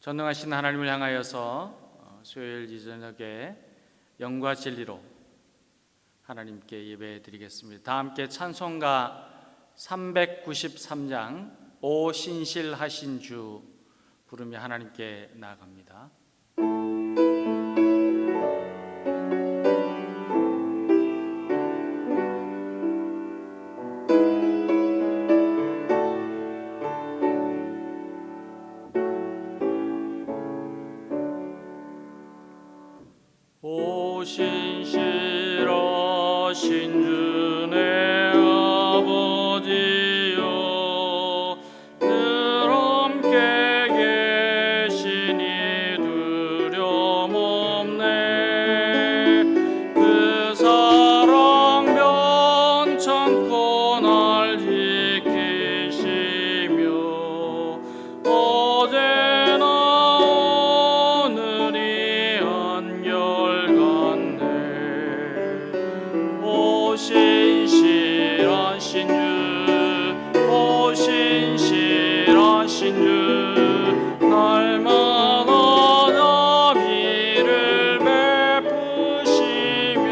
전능하신 하나님을 향하여서 수요일 이저녁에 영과 진리로 하나님께 예배 드리겠습니다. 다 함께 찬송가 393장 오 신실하신 주 부르며 하나님께 나아갑니다. 오 신실하신 주 내 아버지여, 늘 함께 계시니 두려움 없네. 그 사랑 변찮고 날 지키시며 어제나 오늘이 한결같네. 오 신실하신 주, 오 신실하신 주, 날마다 자비를 베푸시며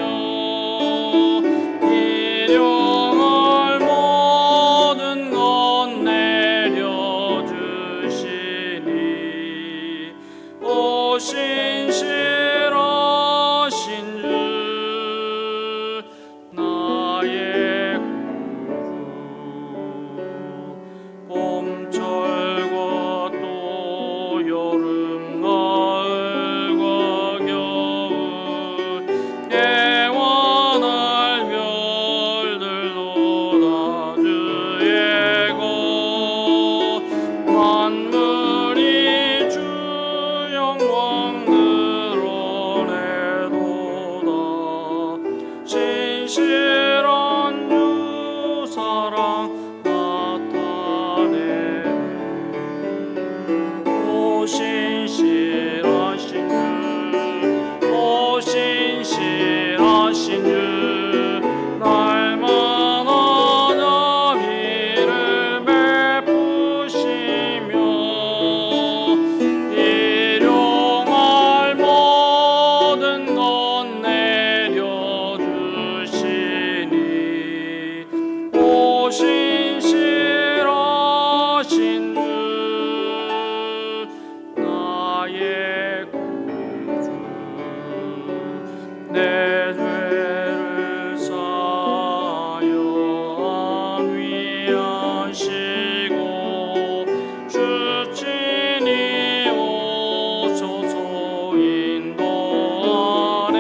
일용할 모든 것 내려주시니 오 신실하신 주 나의 구주. 봄철과 또 여름 가을과 겨울 해와 달 별들도 다 주의 것. 만물이 주 영광 드러내도다. 신실한 주 사랑 나타내네. 오 신실하신 주, 오 신실하신 주, 날마다 자비를 베푸시며 일용할 모든 것 내려주시니 오 신실하신 주 나의 구주. 내 죄를 사하여 위하시고 주 친히 오소서 인도하네.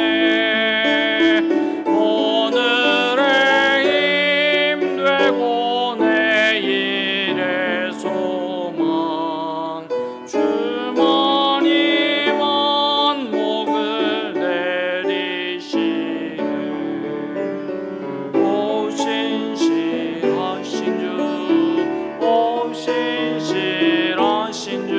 오늘의 힘 되고 내일의 소망, 주만이만 목을 내리시네. 오 신실하신 주, 오 신실하신 주,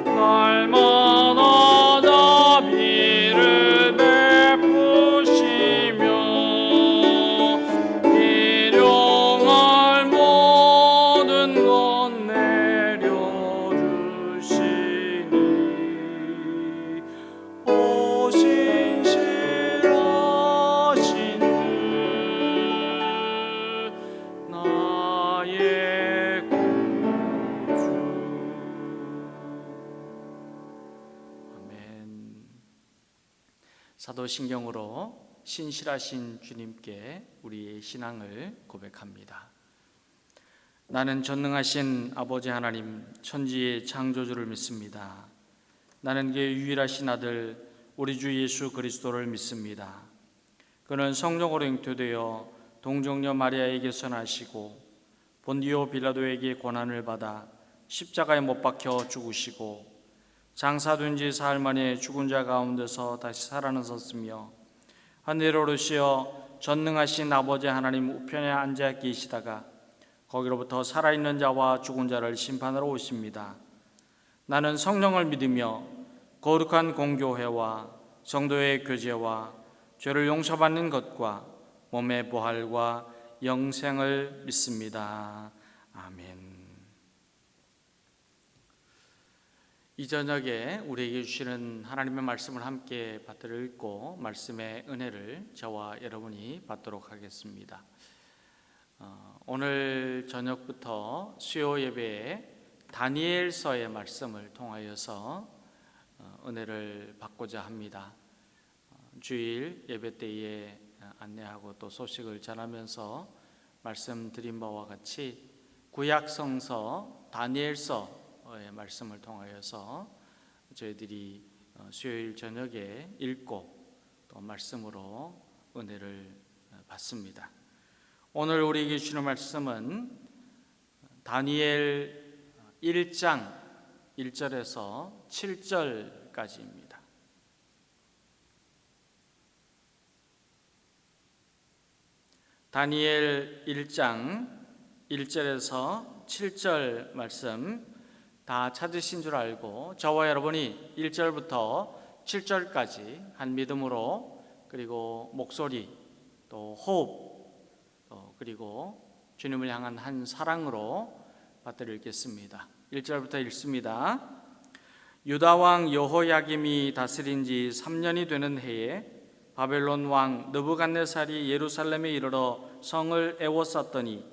날마다 자비를 베푸시며 일용할 모든 것 내려주시니 오 신실하신 주 나의 구주. 아멘. 사도신경으로 신실하신 주님께 우리의 신앙을 고백합니다. 나는 전능하신 아버지 하나님, 천지의 창조주를 믿습니다. 나는 그의 유일하신 아들 우리 주 예수 그리스도를 믿습니다. 그는 성령으로 잉태되어 동정녀 마리아에게서 나시고 본디오 빌라도에게 고난을 받아 십자가에 못 박혀 죽으시고 장사된 지 사흘 만에 죽은 자 가운데서 다시 살아나셨으며 하늘에 오르시어 전능하신 아버지 하나님 우편에 앉아 계시다가 거기로부터 살아있는 자와 죽은 자를 심판하러 오십니다. 나는 성령을 믿으며 거룩한 공교회와 성도의 교제와 죄를 용서받는 것과 몸의 부활과 영생을 믿습니다. 아멘. 이 저녁에 우리에게 주시는 하나님의 말씀을 함께 받들어 읽고 말씀의 은혜를 저와 여러분이 받도록 하겠습니다. 오늘 저녁부터 수요 예배에 다니엘서의 말씀을 통하여서 은혜를 받고자 합니다. 주일 예배 때에 안내하고 또 소식을 전하면서 말씀드린 바와 같이 구약성서 다니엘서의 말씀을 통하여서 저희들이 수요일 저녁에 읽고 또 말씀으로 은혜를 받습니다. 오늘 우리에게 주시는 말씀은 다니엘 1장 1절에서 7절까지입니다. 다니엘 1장 1절에서 7절 말씀 다 찾으신 줄 알고 저와 여러분이 1절부터 7절까지 한 믿음으로, 그리고 목소리, 또 호흡, 또 그리고 주님을 향한 한 사랑으로 받들어 읽겠습니다. 1절부터 읽습니다. 유다 왕 여호야김이 다스린 지 3년이 되는 해에 바벨론 왕 느부갓네살이 예루살렘에 이르러 성을 애워쌌더니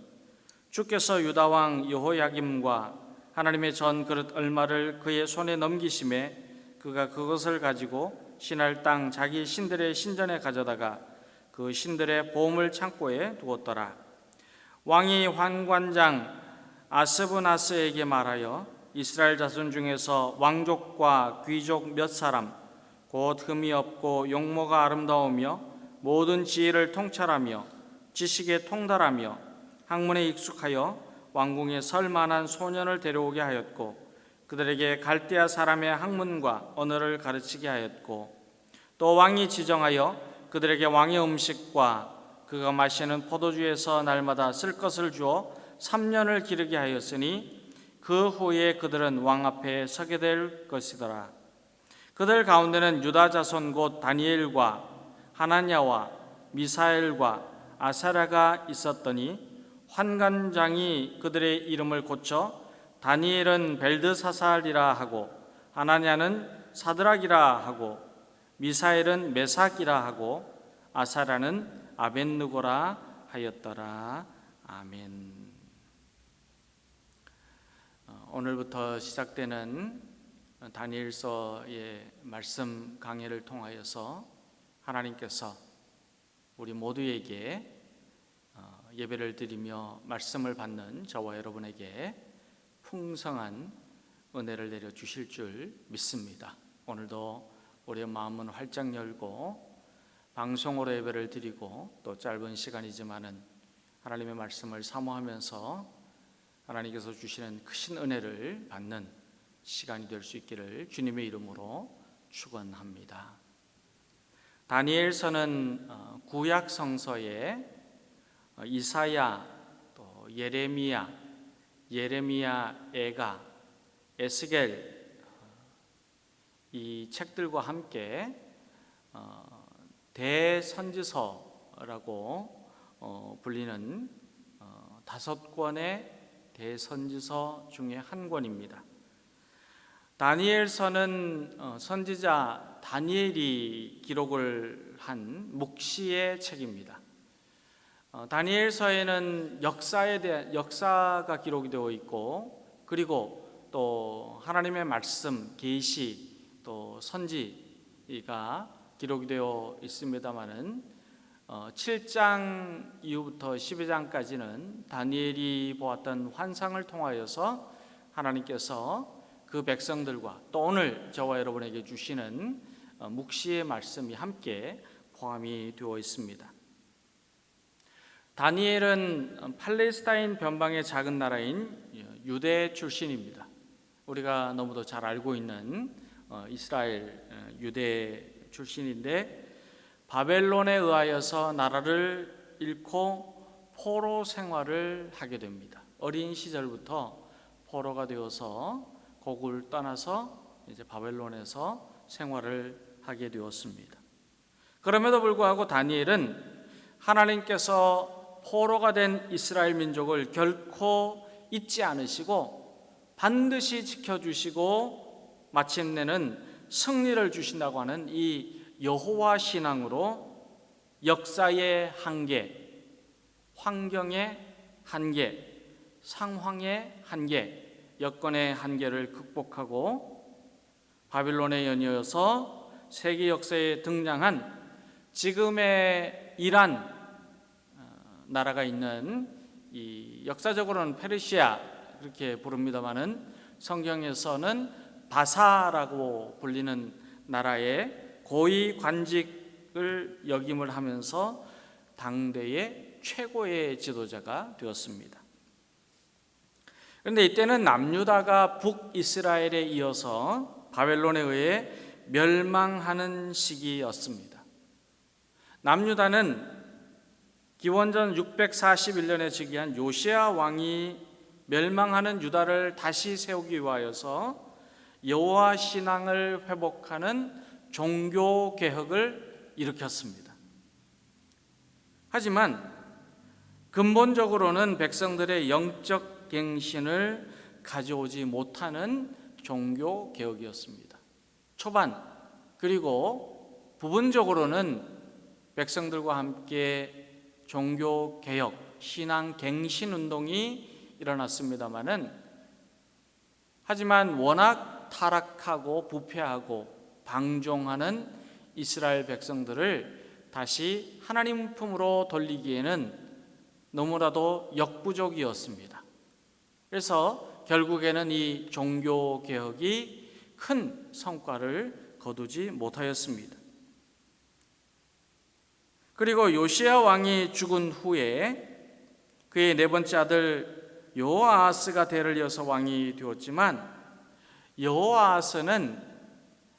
주께서 유다 왕 여호야김과 하나님의 전 그릇 얼마를 그의 손에 넘기심에 그가 그것을 가지고 신할 땅 자기 신들의 신전에 가져다가 그 신들의 보물 창고에 두었더라. 왕이 환관장 아스브나스에게 말하여 이스라엘 자손 중에서 왕족과 귀족 몇 사람, 곧 흠이 없고 용모가 아름다우며 모든 지혜를 통찰하며 지식에 통달하며 학문에 익숙하여 왕궁에 설 만한 소년을 데려오게 하였고 그들에게 갈대아 사람의 학문과 언어를 가르치게 하였고 또 왕이 지정하여 그들에게 왕의 음식과 그가 마시는 포도주에서 날마다 쓸 것을 주어 3년을 기르게 하였으니 그 후에 그들은 왕 앞에 서게 될 것이더라. 그들 가운데는 유다 자손 곧 다니엘과 하나냐와 미사엘과 아사랴가 있었더니 환관장이 그들의 이름을 고쳐 다니엘은 벨드사살이라 하고 하나냐는 사드락이라 하고 미사엘은 메삭이라 하고 아사랴는 아벳느고라 하였더라. 아멘. 오늘부터 시작되는 다니엘서의 말씀 강해를 통하여서 하나님께서 우리 모두에게 예배를 드리며 말씀을 받는 저와 여러분에게 풍성한 은혜를 내려 주실 줄 믿습니다. 오늘도 우리의 마음은 활짝 열고 방송으로 예배를 드리고 또 짧은 시간이지만은 하나님의 말씀을 사모하면서 하나님께서 주시는 크신 은혜를 받는 시간이 될 수 있기를 주님의 이름으로 축원합니다. 다니엘서는 구약 성서에 이사야, 또 예레미야, 에가, 에스겔 이 책들과 함께 대선지서라고 불리는 5권의 대선지서 중에 한 권입니다. 다니엘서는 선지자 다니엘이 기록을 한 묵시의 책입니다. 다니엘서에는 역사에 대한 역사가 기록이 되어 있고, 그리고 또 하나님의 말씀, 계시, 또 선지가 기록이 되어 있습니다만은 7장 이후부터 12장까지는 다니엘이 보았던 환상을 통하여서 하나님께서 그 백성들과 또 오늘 저와 여러분에게 주시는 묵시의 말씀이 함께 포함이 되어 있습니다. 다니엘은 팔레스타인 변방의 작은 나라인 유대 출신입니다. 우리가 너무도 잘 알고 있는 이스라엘 유대 출신인데 바벨론에 의하여서 나라를 잃고 포로 생활을 하게 됩니다. 어린 시절부터 포로가 되어서 고국을 떠나서 이제 바벨론에서 생활을 하게 되었습니다. 그럼에도 불구하고 다니엘은 하나님께서 포로가 된 이스라엘 민족을 결코 잊지 않으시고 반드시 지켜주시고 마침내는 승리를 주신다고 하는 이 여호와 신앙으로 역사의 한계, 환경의 한계, 상황의 한계, 여건의 한계를 극복하고 바빌론에 연이어서 세계 역사에 등장한 지금의 이란 나라가 있는 이 역사적으로는 페르시아 그렇게 부릅니다마는 성경에서는 바사라고 불리는 나라의 고위 관직을 역임을 하면서 당대의 최고의 지도자가 되었습니다. 그런데 이때는 남유다가 북이스라엘에 이어서 바벨론에 의해 멸망하는 시기였습니다. 남유다는 기원전 641년에 즉위한 요시야 왕이 멸망하는 유다를 다시 세우기 위하여서 여호와 신앙을 회복하는 종교 개혁을 일으켰습니다. 하지만 근본적으로는 백성들의 영적 갱신을 가져오지 못하는 종교 개혁이었습니다. 초반 그리고 부분적으로는 백성들과 함께 종교 개혁, 신앙 갱신 운동이 일어났습니다마는 하지만 워낙 타락하고 부패하고 방종하는 이스라엘 백성들을 다시 하나님 품으로 돌리기에는 너무나도 역부족이었습니다. 그래서 결국에는 이 종교 개혁이 큰 성과를 거두지 못하였습니다. 그리고 요시야 왕이 죽은 후에 그의 네 번째 아들 여호아하스가 대를 이어서 왕이 되었지만 여호아하스는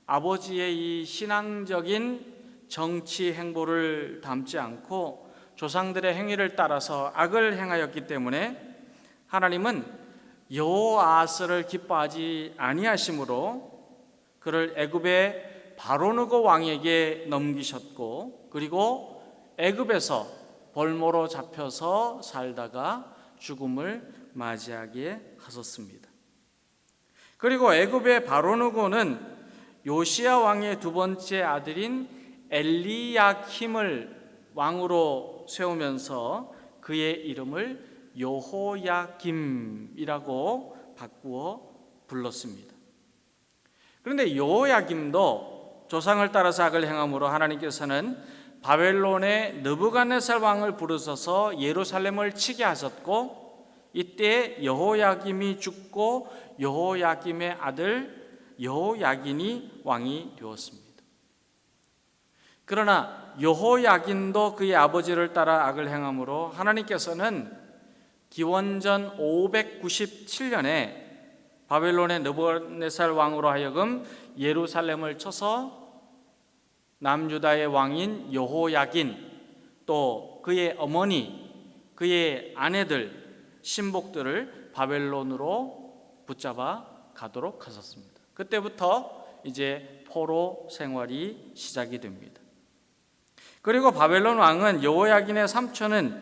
아버지의 이 신앙적인 정치 행보를 담지 않고 조상들의 행위를 따라서 악을 행하였기 때문에 하나님은 여호아하스를 기뻐하지 아니하심으로 그를 애굽의 바로느고 왕에게 넘기셨고 그리고 애굽에서 벌모로 잡혀서 살다가 죽음을 맞이하게 하셨습니다. 그리고 애굽의 바로느고는 요시야 왕의 두 번째 아들인 엘리야킴을 왕으로 세우면서 그의 이름을 여호야김이라고 바꾸어 불렀습니다. 그런데 여호야김도 조상을 따라서 악을 행함으로 하나님께서는 바벨론의 느부갓네살 왕을 부르셔서 예루살렘을 치게 하셨고 이때 여호야김이 죽고 여호야김의 아들 여호야긴이 왕이 되었습니다. 그러나 여호야긴도 그의 아버지를 따라 악을 행함으로 하나님께서는 기원전 597년에 바벨론의 느부갓네살 왕으로 하여금 예루살렘을 쳐서 남유다의 왕인 여호야긴 또 그의 어머니 그의 아내들 신복들을 바벨론으로 붙잡아 가도록 하셨습니다. 그때부터 이제 포로 생활이 시작이 됩니다. 그리고 바벨론 왕은 여호야긴의 삼촌인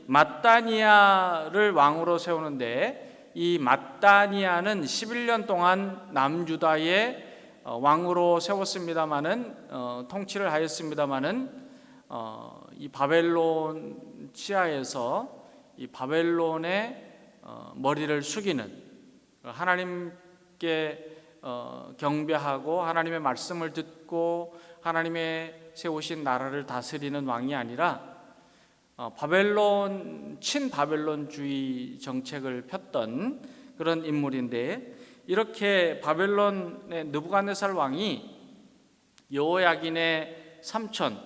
맏다니아를 왕으로 세우는데 이 맏다니아는 11년 동안 남유다의 왕으로 세웠습니다마는 통치를 하였습니다마는 이 바벨론 치하에서 이 바벨론의 머리를 숙이는 하나님께 경배하고 하나님의 말씀을 듣고 하나님의 세우신 나라를 다스리는 왕이 아니라 친바벨론주의 정책을 폈던 그런 인물인데 이렇게 바벨론의 느부갓네살 왕이 여호야긴의 삼촌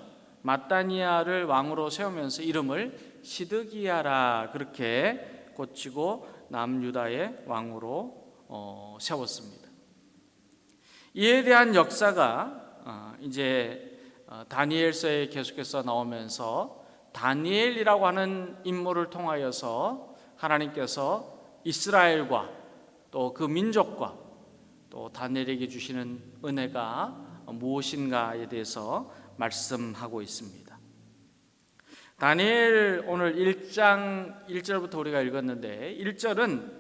맏다니아를 왕으로 세우면서 이름을 시드기야라 그렇게 고치고 남유다의 왕으로 세웠습니다. 이에 대한 역사가 이제 다니엘서에 계속해서 나오면서 다니엘이라고 하는 인물을 통하여서 하나님께서 이스라엘과 또 그 민족과 또 다니엘에게 주시는 은혜가 무엇인가에 대해서 말씀하고 있습니다. 다니엘 오늘 1장 1절부터 우리가 읽었는데 1절은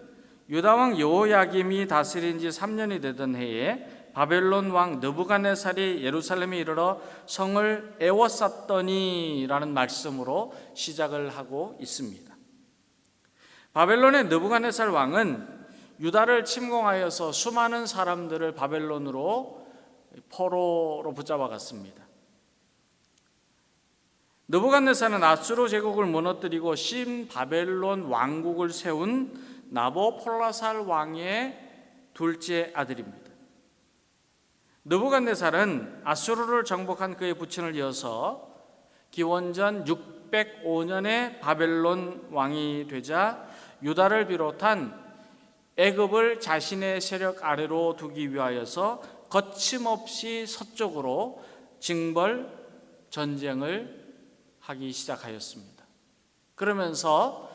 유다 왕 여호야김이 다스린 지 3년이 되던 해에 바벨론 왕 느부갓네살이 예루살렘에 이르러 성을 에워쌌더니라는 말씀으로 시작을 하고 있습니다. 바벨론의 느부갓네살 왕은 유다를 침공하여서 수많은 사람들을 바벨론으로 포로로 붙잡아 갔습니다. 느부갓네살은 아수르 제국을 무너뜨리고 신바벨론 왕국을 세운 나보폴라살 왕의 둘째 아들입니다. 느부갓네살은 아수르를 정복한 그의 부친을 이어서 기원전 605년에 바벨론 왕이 되자 유다를 비롯한 애굽을 자신의 세력 아래로 두기 위하여서 거침없이 서쪽으로 징벌 전쟁을 하기 시작하였습니다. 그러면서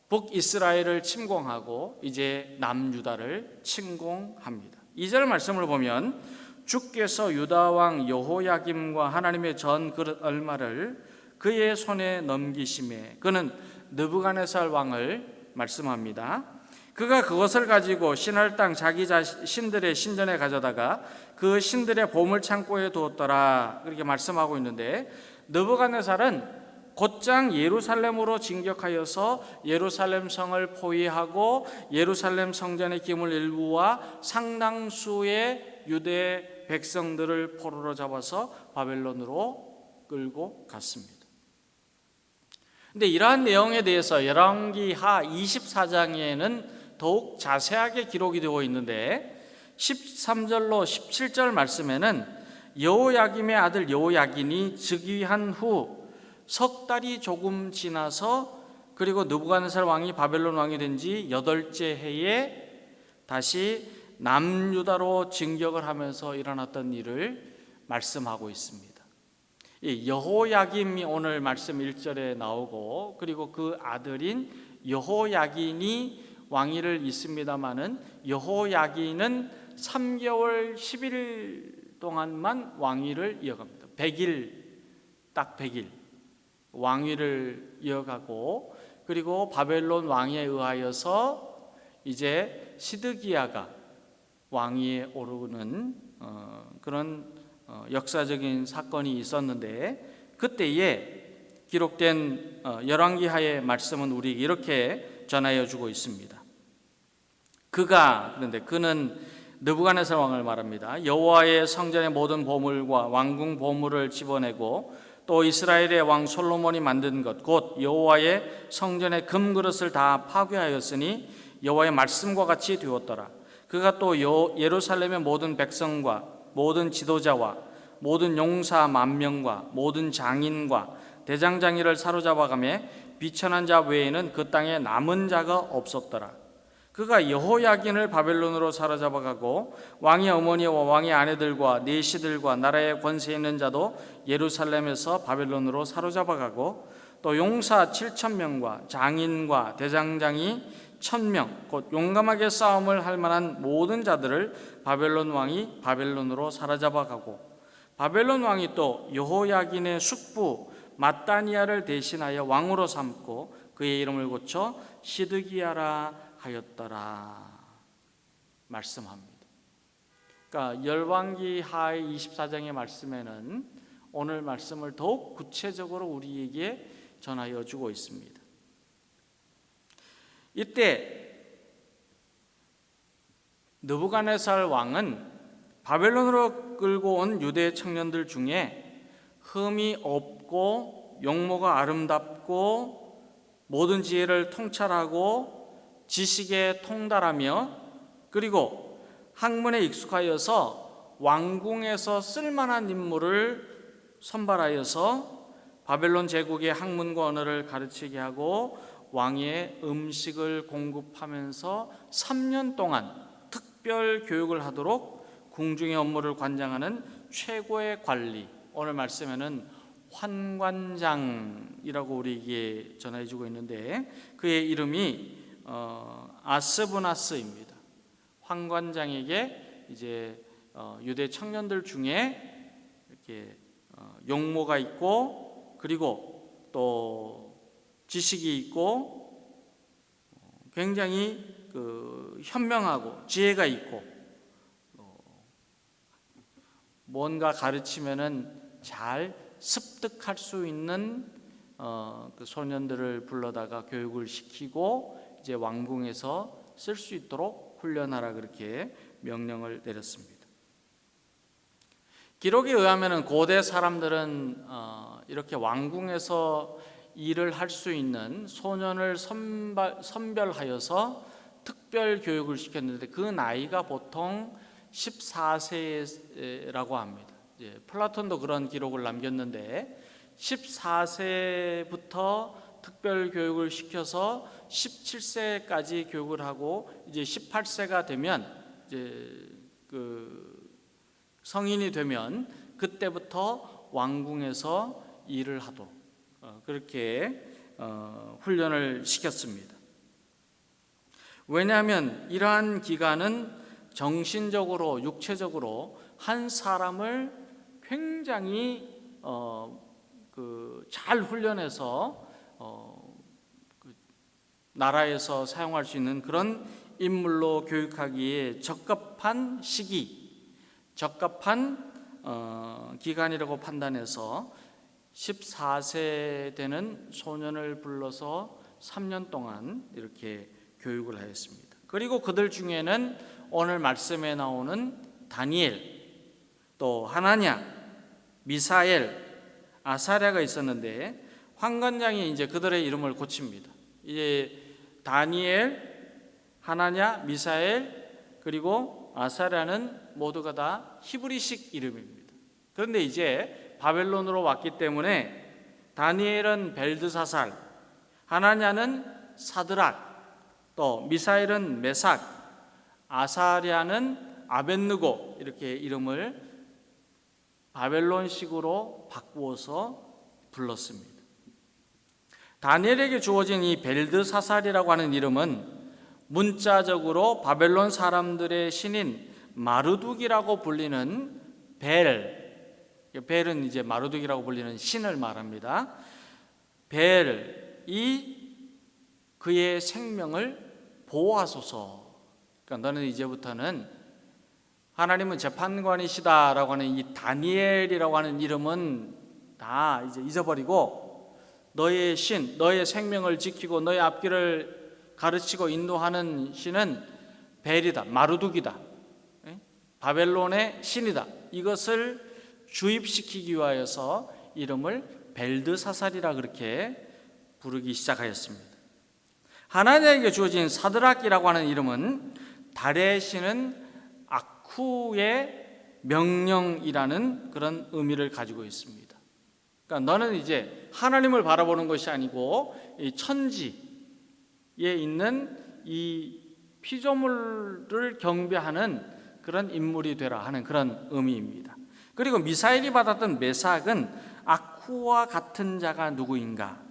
북이스라엘을 침공하고 이제 남유다를 침공합니다. 2절 말씀을 보면 주께서 유다 왕 여호야김과 하나님의 전 그릇 얼마를 그의 손에 넘기심에, 그는 느부갓네살 왕을 말씀합니다. 그가 그것을 가지고 신할 땅 자기 신들의 신전에 가져다가 그 신들의 보물 창고에 두었더라, 그렇게 말씀하고 있는데, 느부갓네살은 곧장 예루살렘으로 진격하여서 예루살렘 성을 포위하고 예루살렘 성전의 기물 일부와 상당수의 유대 백성들을 포로로 잡아서 바벨론으로 끌고 갔습니다. 근데 이러한 내용에 대해서 열왕기하 24장에는 더욱 자세하게 기록이 되어 있는데 13절로 17절 말씀에는 여호야김의 아들 여호야긴이 즉위한 후 석 달이 조금 지나서, 그리고 느부갓네살 왕이 바벨론 왕이 된 지 8째 해에 다시 남유다로 진격을 하면서 일어났던 일을 말씀하고 있습니다. 이 여호야김이 오늘 말씀 1절에 나오고, 그리고 그 아들인 여호야긴이 왕위를 잇습니다마는 여호야긴은 3개월 10일 동안만 왕위를 이어갑니다. 100일, 딱 100일 왕위를 이어가고, 그리고 바벨론 왕에 의하여서 이제 시드기야가 왕위에 오르는 그런 역사적인 사건이 있었는데, 그때에 기록된 열왕기하의 말씀은 우리에게 이렇게 전하여 주고 있습니다. 그런데 그는 느부갓네살 왕을 말합니다. 여호와의 성전의 모든 보물과 왕궁 보물을 집어내고 또 이스라엘의 왕 솔로몬이 만든 것 곧 여호와의 성전의 금그릇을 다 파괴하였으니 여호와의 말씀과 같이 되었더라. 그가 또 예루살렘의 모든 백성과 모든 지도자와 모든 용사 10,000명과 모든 장인과 대장장이를 사로잡아가며 비천한 자 외에는 그 땅에 남은 자가 없었더라. 그가 여호야긴을 바벨론으로 사로잡아가고 왕의 어머니와 왕의 아내들과 내시들과 나라의 권세 있는 자도 예루살렘에서 바벨론으로 사로잡아가고 또 용사 7,000명과 장인과 대장장이 1,000명 곧 용감하게 싸움을 할 만한 모든 자들을 바벨론 왕이 바벨론으로 사로잡아가고, 바벨론 왕이 또 여호야긴의 숙부 마따니아를 대신하여 왕으로 삼고 그의 이름을 고쳐 시드기야라 하였더라 말씀합니다. 그러니까 열왕기하 24장의 말씀에는 오늘 말씀을 더욱 구체적으로 우리에게 전하여 주고 있습니다. 이때 느부갓네살 왕은 바벨론으로 끌고 온 유대 청년들 중에 흠이 없고 용모가 아름답고 모든 지혜를 통찰하고 지식에 통달하며 그리고 학문에 익숙하여서 왕궁에서 쓸만한 인물을 선발하여서 바벨론 제국의 학문과 언어를 가르치게 하고 왕의 음식을 공급하면서 3년 동안 특별 교육을 하도록 궁중의 업무를 관장하는 최고의 관리, 오늘 말씀에는 환관장이라고 우리에게 전해주고 있는데 그의 이름이 아스브나스입니다. 환관장에게 이제 유대 청년들 중에 이렇게 용모가 있고 그리고 또 지식이 있고 굉장히 현명하고 지혜가 있고 뭔가 가르치면은 잘 습득할 수 있는 그 소년들을 불러다가 교육을 시키고 이제 왕궁에서 쓸 수 있도록 훈련하라 그렇게 명령을 내렸습니다. 기록에 의하면은 고대 사람들은 이렇게 왕궁에서 일을 할 수 있는 소년을 선별하여서 특별 교육을 시켰는데 그 나이가 보통 14세라고 합니다. 플라톤도 그런 기록을 남겼는데 14세부터 특별 교육을 시켜서 17세까지 교육을 하고 이제 18세가 되면 이제 성인이 되면 그때부터 왕궁에서 일을 하도록 그렇게 훈련을 시켰습니다. 왜냐하면 이러한 기간은 정신적으로 육체적으로 한 사람을 굉장히 잘 훈련해서 나라에서 사용할 수 있는 그런 인물로 교육하기에 적합한 시기, 적합한 기간이라고 판단해서 14세 되는 소년을 불러서 3년 동안 이렇게 교육을 하였습니다. 그리고 그들 중에는 오늘 말씀에 나오는 다니엘, 또 하나냐, 미사엘, 아사랴가 있었는데 환관장이 이제 그들의 이름을 고칩니다. 이제 다니엘, 하나냐, 미사엘 그리고 아사랴는 모두가 다 히브리식 이름입니다. 그런데 이제 바벨론으로 왔기 때문에 다니엘은 벨드사살, 하나냐는 사드락, 또 미사엘은 메삭, 아사랴는 아벳느고 이렇게 이름을 바벨론식으로 바꾸어서 불렀습니다. 다니엘에게 주어진 이 벨드사살이라고 하는 이름은 문자적으로 바벨론 사람들의 신인 마르둑이라고 불리는 벨은 이제 마르둑이라고 불리는 신을 말합니다. 벨이 그의 생명을 보호하소서. 그러니까 너는 이제부터는 하나님은 재판관이시다라고 하는 이 다니엘이라고 하는 이름은 다 이제 잊어버리고 너의 신, 너의 생명을 지키고 너의 앞길을 가르치고 인도하는 신은 벨이다, 마르둑이다, 바벨론의 신이다. 이것을 주입시키기 위하여서 이름을 벨드사살이라 그렇게 부르기 시작하였습니다. 하나냐에게 주어진 사드락이라고 하는 이름은 달의 신은 아쿠의 명령이라는 그런 의미를 가지고 있습니다. 그러니까 너는 이제 하나님을 바라보는 것이 아니고 이 천지에 있는 이 피조물을 경배하는 그런 인물이 되라 하는 그런 의미입니다. 그리고 미사엘이 받았던 메삭은 아쿠와 같은 자가 누구인가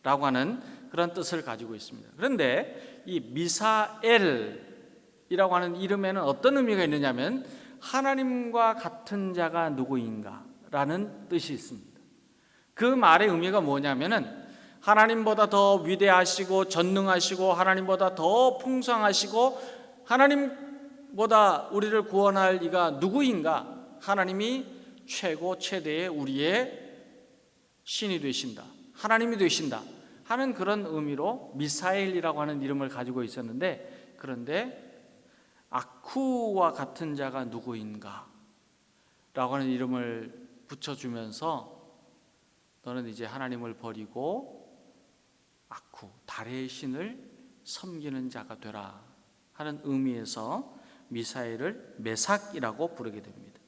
라고 하는 그런 뜻을 가지고 있습니다. 그런데 이 미사엘이라고 하는 이름에는 어떤 의미가 있느냐면 하나님과 같은 자가 누구인가 라는 뜻이 있습니다. 그 말의 의미가 뭐냐면은 하나님보다 더 위대하시고 전능하시고 하나님보다 더 풍성하시고 하나님보다 우리를 구원할 이가 누구인가? 하나님이 최고 최대의 우리의 신이 되신다, 하나님이 되신다 하는 그런 의미로 미사엘이라고 하는 이름을 가지고 있었는데, 그런데 아쿠와 같은 자가 누구인가 라고 하는 이름을 붙여주면서 너는 이제 하나님을 버리고 아쿠, 달의 신을 섬기는 자가 되라 하는 의미에서 미사엘을 메삭이라고 부르게 됩니다.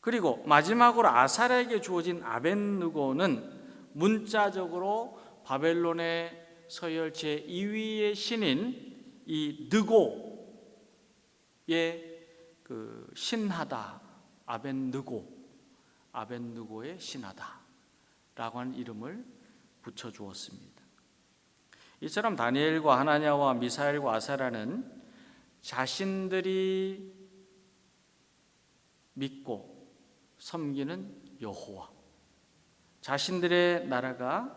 그리고 마지막으로 아사랴에게 주어진 아벳느고는 문자적으로 바벨론의 서열 제2위의 신인 이 느고의 그 신하다, 아벳느고의 신하다라고 하는 이름을 붙여주었습니다. 이처럼 다니엘과 하나냐와 미사엘과 아사랴는 자신들이 믿고 섬기는 여호와, 자신들의 나라가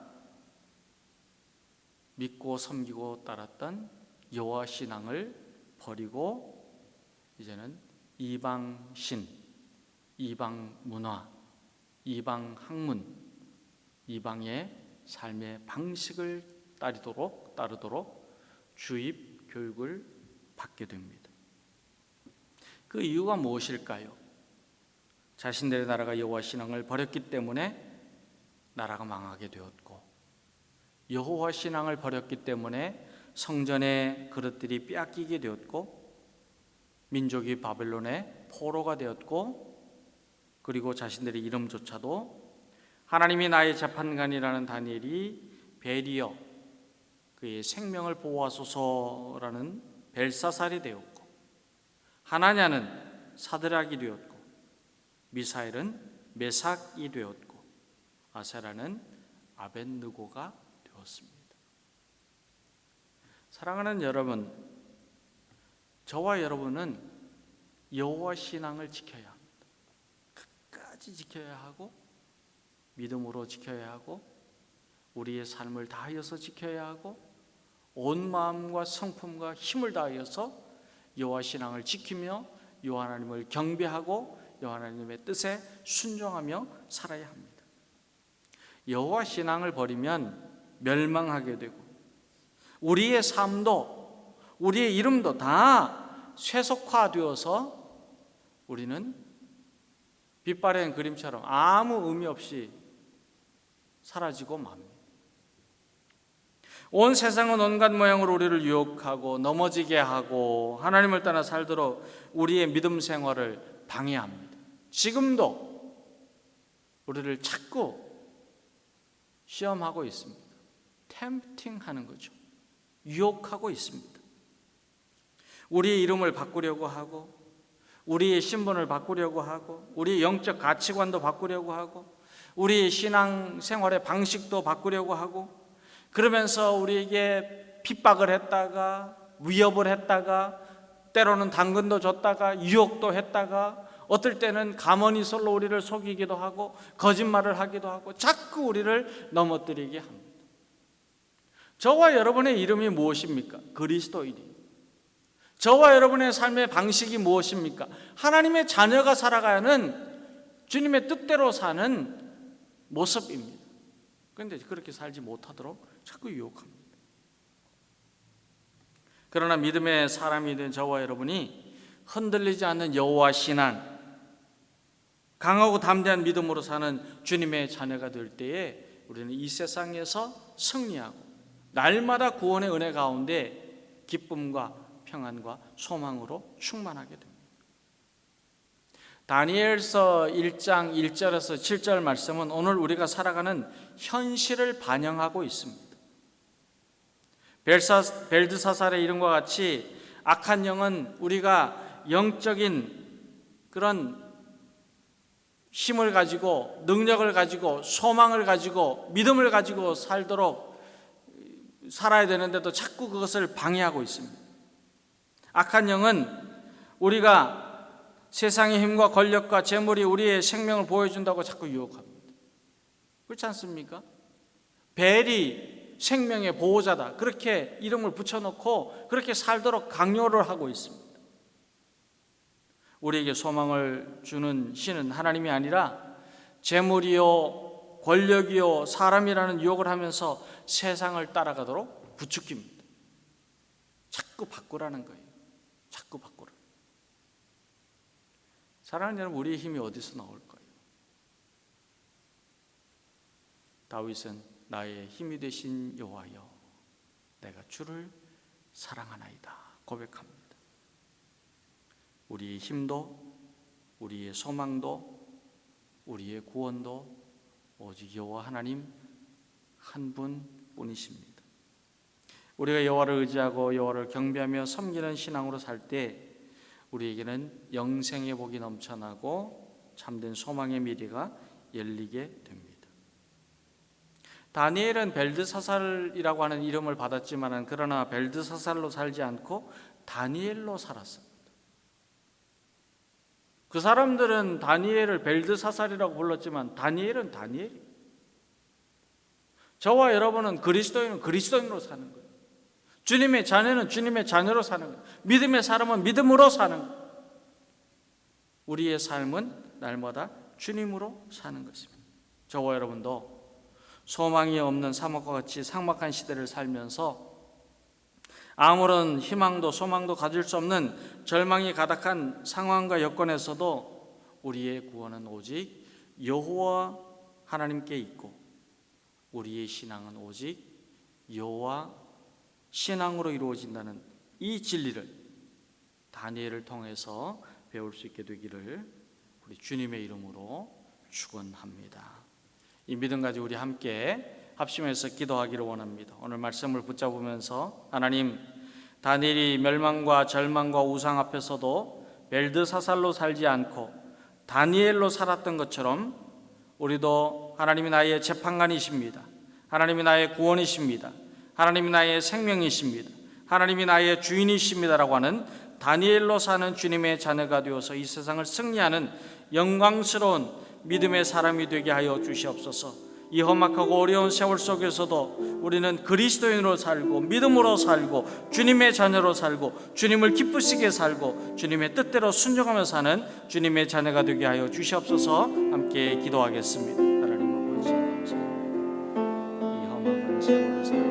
믿고 섬기고 따랐던 여호와 신앙을 버리고 이제는 이방 신, 이방 문화, 이방 학문, 이방의 삶의 방식을 따르도록 주입 교육을 받게 됩니다. 그 이유가 무엇일까요? 자신들의 나라가 여호와 신앙을 버렸기 때문에 나라가 망하게 되었고, 여호와 신앙을 버렸기 때문에 성전의 그릇들이 빼앗기게 되었고, 민족이 바벨론의 포로가 되었고, 그리고 자신들의 이름조차도 하나님이 나의 재판관이라는 다니엘이 베리어, 그의 생명을 보호하소서라는 벨사살이 되었고, 하나냐는 사드락이 되었고, 미사엘은 메삭이 되었고, 아세라는 아벳느고가 되었습니다. 사랑하는 여러분, 저와 여러분은 여호와 신앙을 지켜야 합니다. 끝까지 지켜야 하고, 믿음으로 지켜야 하고, 우리의 삶을 다하여서 지켜야 하고, 온 마음과 성품과 힘을 다하여서 여호와 신앙을 지키며 여호와 하나님을 경배하고 여호와 하나님의 뜻에 순종하며 살아야 합니다. 여호와 신앙을 버리면 멸망하게 되고, 우리의 삶도 우리의 이름도 다 쇠속화되어서 우리는 빛바랜 그림처럼 아무 의미 없이 사라지고 맙니다. 온 세상은 온갖 모양으로 우리를 유혹하고 넘어지게 하고 하나님을 떠나 살도록 우리의 믿음 생활을 방해합니다. 지금도 우리를 자꾸 시험하고 있습니다. 템프팅하는 거죠. 유혹하고 있습니다. 우리의 이름을 바꾸려고 하고, 우리의 신분을 바꾸려고 하고, 우리의 영적 가치관도 바꾸려고 하고, 우리의 신앙 생활의 방식도 바꾸려고 하고, 그러면서 우리에게 핍박을 했다가, 위협을 했다가, 때로는 당근도 줬다가, 유혹도 했다가, 어떨 때는 가머니설로 우리를 속이기도 하고, 거짓말을 하기도 하고, 자꾸 우리를 넘어뜨리게 합니다. 저와 여러분의 이름이 무엇입니까? 그리스도인이에요. 저와 여러분의 삶의 방식이 무엇입니까? 하나님의 자녀가 살아가야 하는 주님의 뜻대로 사는 모습입니다. 그런데 그렇게 살지 못하도록 자꾸 유혹합니다. 그러나 믿음의 사람이 된 저와 여러분이 흔들리지 않는 여호와 신앙, 강하고 담대한 믿음으로 사는 주님의 자녀가 될 때에 우리는 이 세상에서 승리하고 날마다 구원의 은혜 가운데 기쁨과 평안과 소망으로 충만하게 됩니다. 다니엘서 1장 1절에서 7절 말씀은 오늘 우리가 살아가는 현실을 반영하고 있습니다. 벨드사살의 이름과 같이 악한 영은 우리가 영적인 그런 힘을 가지고, 능력을 가지고, 소망을 가지고, 믿음을 가지고 살도록 살아야 되는데도 자꾸 그것을 방해하고 있습니다. 악한 영은 우리가 세상의 힘과 권력과 재물이 우리의 생명을 보여준다고 자꾸 유혹합니다. 그렇지 않습니까? 벨이 생명의 보호자다, 그렇게 이름을 붙여놓고 그렇게 살도록 강요를 하고 있습니다. 우리에게 소망을 주는 신은 하나님이 아니라 재물이요, 권력이요, 사람이라는 유혹을 하면서 세상을 따라가도록 부추깁니다. 자꾸 바꾸라는 거예요. 자꾸 바꾸라. 사랑하는 여러분, 우리의 힘이 어디서 나올까요? 다윗은 나의 힘이 되신 여호와여, 내가 주를 사랑하나이다 고백합니다. 우리의 힘도, 우리의 소망도, 우리의 구원도 오직 여호와 하나님 한 분뿐이십니다. 우리가 여호와를 의지하고 여호와를 경배하며 섬기는 신앙으로 살 때 우리에게는 영생의 복이 넘쳐나고 참된 소망의 미래가 열리게 됩니다. 다니엘은 벨드사살이라고 하는 이름을 받았지만 그러나 벨드사살로 살지 않고 다니엘로 살았습니다. 그 사람들은 다니엘을 벨드사살이라고 불렀지만 다니엘은 다니엘이에요. 저와 여러분은 그리스도인은 그리스도인으로 사는 거예요. 주님의 자녀는 주님의 자녀로 사는 거예요. 믿음의 사람은 믿음으로 사는 거예요. 우리의 삶은 날마다 주님으로 사는 것입니다. 저와 여러분도 소망이 없는 사막과 같이 삭막한 시대를 살면서 아무런 희망도 소망도 가질 수 없는 절망이 가득한 상황과 여건에서도 우리의 구원은 오직 여호와 하나님께 있고 우리의 신앙은 오직 여호와 신앙으로 이루어진다는 이 진리를 다니엘을 통해서 배울 수 있게 되기를 우리 주님의 이름으로 축원합니다. 이 믿음 가지고 우리 함께 합심해서 기도하기를 원합니다. 오늘 말씀을 붙잡으면서 하나님, 다니엘이 멸망과 절망과 우상 앞에서도 벨드사살로 살지 않고 다니엘로 살았던 것처럼 우리도 하나님이 나의 재판관이십니다. 하나님이 나의 구원이십니다. 하나님이 나의 생명이십니다. 하나님이 나의 주인이십니다라고 하는 다니엘로 사는 주님의 자녀가 되어서 이 세상을 승리하는 영광스러운 믿음의 사람이 되게 하여 주시옵소서. 이 험악하고 어려운 세월 속에서도 우리는 그리스도인으로 살고 믿음으로 살고 주님의 자녀로 살고 주님을 기쁘시게 살고 주님의 뜻대로 순종하며 사는 주님의 자녀가 되게 하여 주시옵소서. 함께 기도하겠습니다. 하나님 아버지 감사합니다. 이 험악한 세월을 살고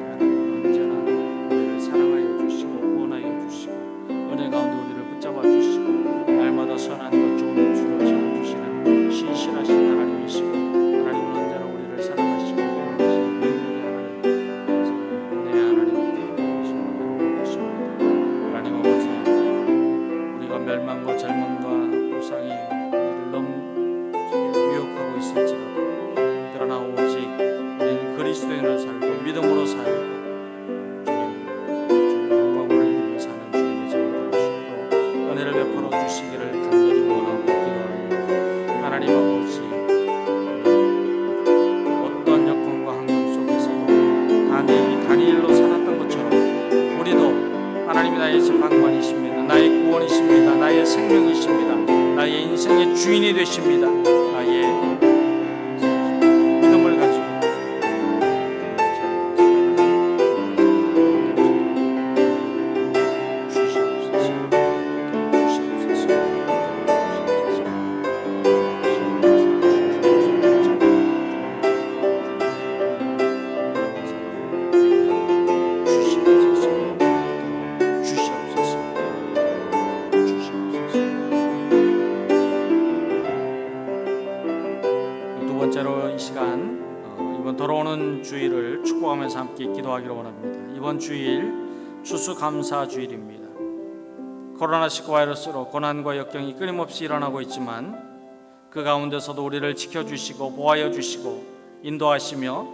하나님 언제나 우리를 사랑하여 주시고 구원하여 주시고 은혜 가운데 우리를 붙잡아 주시고 날마다 선한 것 좋은 것으로 채워주시는 신실하신 하나님이시고 하나님은 언제나 우리를 사랑하시고 구원하시는 능력의 하나님, 하나님 아버지, 우리가 멸망과 절망과 우상이 우리를 너무 유혹하고 있을지라도 그러나 오직 우리는 그리스도인으로 살고 믿음으로 살고 주님 영광을 올리며 사는 주님의 자녀들 되시고 은혜를 베풀어 주시기를 간절히 원하고 기도합니다. 하나님 아버지, 어떤 여건과 환경 속에서도 다니엘로 살았던 것처럼 우리도 하나님이 나의 재판관이십니다. 나의 구원이십니다. 나의 생명이십니다. 나의 인생의 주인이 되십니다. 나의 믿음을 가지고 이번 돌아오는 주일을 축복하면서 함께 기도하기를 원합니다. 이번 주일 추수감사 주일입니다. 코로나19 바이러스로 고난과 역경이 끊임없이 일어나고 있지만 그 가운데서도 우리를 지켜주시고 보호하여 주시고 인도하시며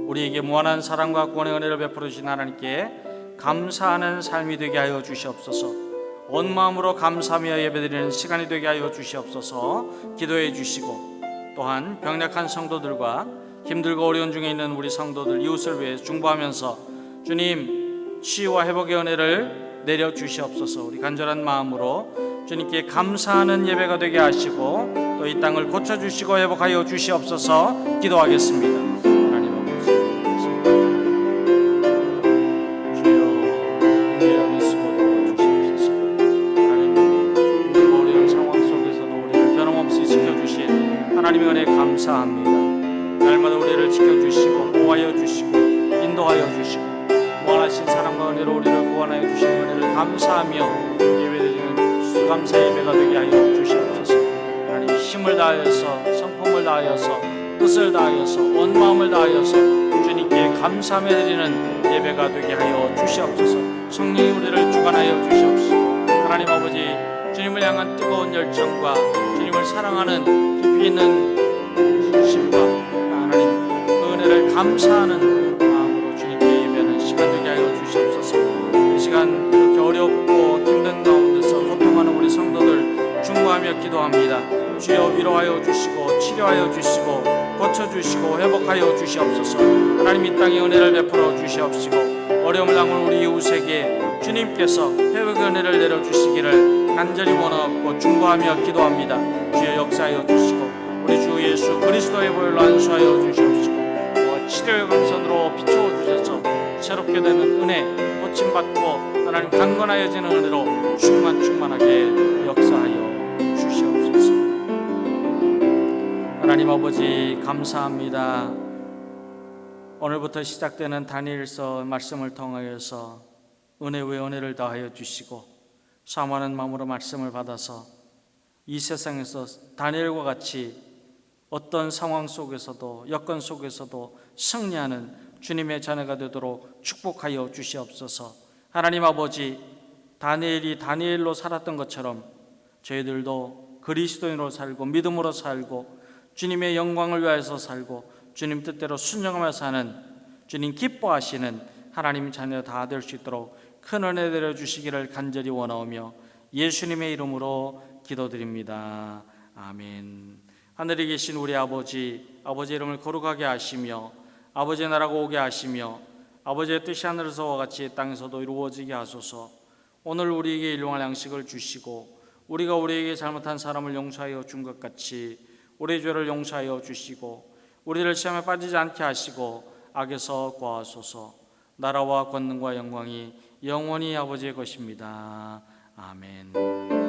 우리에게 무한한 사랑과 구원의 은혜를 베풀어 주신 하나님께 감사하는 삶이 되게 하여 주시옵소서. 온 마음으로 감사하며 예배드리는 시간이 되게 하여 주시옵소서. 기도해 주시고 또한 병약한 성도들과 힘들고 어려운 중에 있는 우리 성도들 이웃을 위해 중보하면서 주님 치유와 회복의 은혜를 내려 주시옵소서. 우리 간절한 마음으로 주님께 감사하는 예배가 되게 하시고 또 이 땅을 고쳐주시고 회복하여 주시옵소서. 기도하겠습니다. 하나님 아버지, 주여 은혜를 미쓰고 주시옵소서. 하나님 힘들고 어려운 상황 속에서도 우리를 변함없이 지켜주신 하나님의 은혜 감사합니다. 날마다 우리를 지켜주시고 보호하여 주시고 인도하여 주시고 무한하신 사랑과 은혜로 우리를 구원하여 주시는 은혜를 감사하며 예배드리는 수감사 예배가 되게 하여 주시옵소서. 하나님 힘을 다하여서 성품을 다하여서 뜻을 다하여서 온 마음을 다하여서 주님께 감사하며 드리는 예배가 되게 하여 주시옵소서. 성령이 우리를 주관하여 주시옵소서. 하나님 아버지, 주님을 향한 뜨거운 열정과 주님을 사랑하는 깊이 있는 심과 하나님 그 은혜를 감사하는 마음으로 주님께 예배하는 시간 되게 하여 주시옵소서. 이 시간 이렇게 어렵고 힘든 가운데서 고통하는 우리 성도들 중보하며 기도합니다. 주여 위로하여 주시고 치료하여 주시고 고쳐주시고 회복하여 주시옵소서. 하나님 이 땅에 은혜를 베풀어 주시옵시고 어려움을 당하는 우리 이웃에게 주님께서 회복의 은혜를 내려주시기를 간절히 원하옵고 중보하며 기도합니다. 주여 역사하여 주시고 우리 주 예수 그리스도의 보혈로 안수하여 주시옵시고 치료의 광선으로 비추어 주셔서 새롭게 되는 은혜, 고침받고 하나님 강건하여지는 은혜로 충만하게 역사하여 주시옵소서. 하나님 아버지 감사합니다. 오늘부터 시작되는 다니엘서 말씀을 통하여서 은혜 위에 은혜를 더하여 주시고 사모하는 마음으로 말씀을 받아서 이 세상에서 다니엘과 같이 어떤 상황 속에서도 여건 속에서도 승리하는 주님의 자녀가 되도록 축복하여 주시옵소서. 하나님 아버지, 다니엘이 다니엘로 살았던 것처럼 저희들도 그리스도인으로 살고 믿음으로 살고 주님의 영광을 위하여서 살고 주님 뜻대로 순종하며 사는 주님 기뻐하시는 하나님 자녀 다 될 수 있도록 큰 은혜 내려 주시기를 간절히 원하오며 예수님의 이름으로 기도드립니다. 아멘. 하늘에 계신 우리 아버지의 이름을 거룩하게 하시며 아버지의 나라가 오게 하시며 아버지의 뜻이 하늘에서와 같이 땅에서도 이루어지게 하소서. 오늘 우리에게 일용할 양식을 주시고 우리가 우리에게 잘못한 사람을 용서하여 준 것 같이 우리의 죄를 용서하여 주시고 우리를 시험에 빠지지 않게 하시고 악에서 구하소서. 나라와 권능과 영광이 영원히 아버지의 것입니다. 아멘.